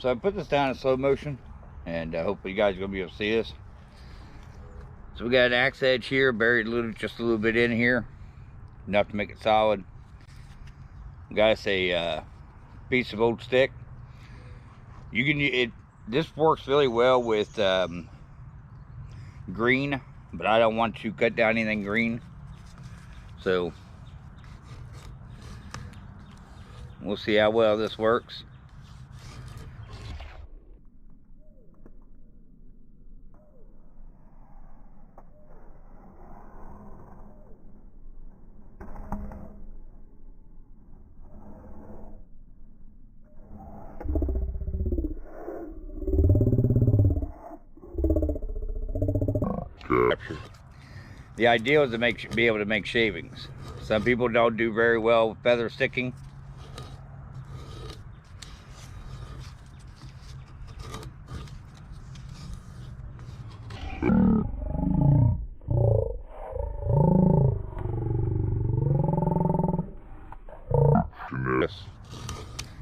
So I put this down in slow motion, and hopefully you guys are going to be able to see this. So we got an axe edge here, buried just a little bit in here, enough to make it solid. We got us a piece of old stick. This works really well with green, but I don't want to cut down anything green, so we'll see how well this works. The idea is to be able to make shavings. Some people don't do very well with feather sticking.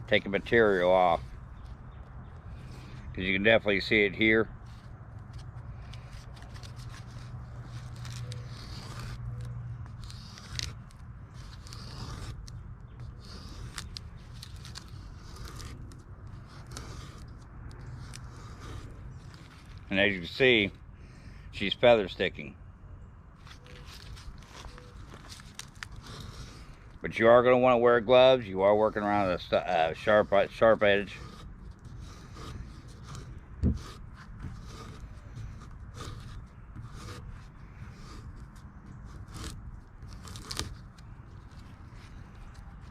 Take the material off, because you can definitely see it here. And as you can see, she's feather sticking. But you are going to want to wear gloves. You are working around a sharp edge.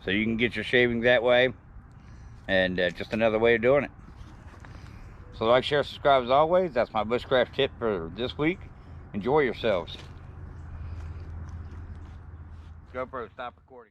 So you can get your shavings that way, and just another way of doing it. So like, share, subscribe as always. That's my bushcraft tip for this week. Enjoy yourselves. GoPro, stop recording.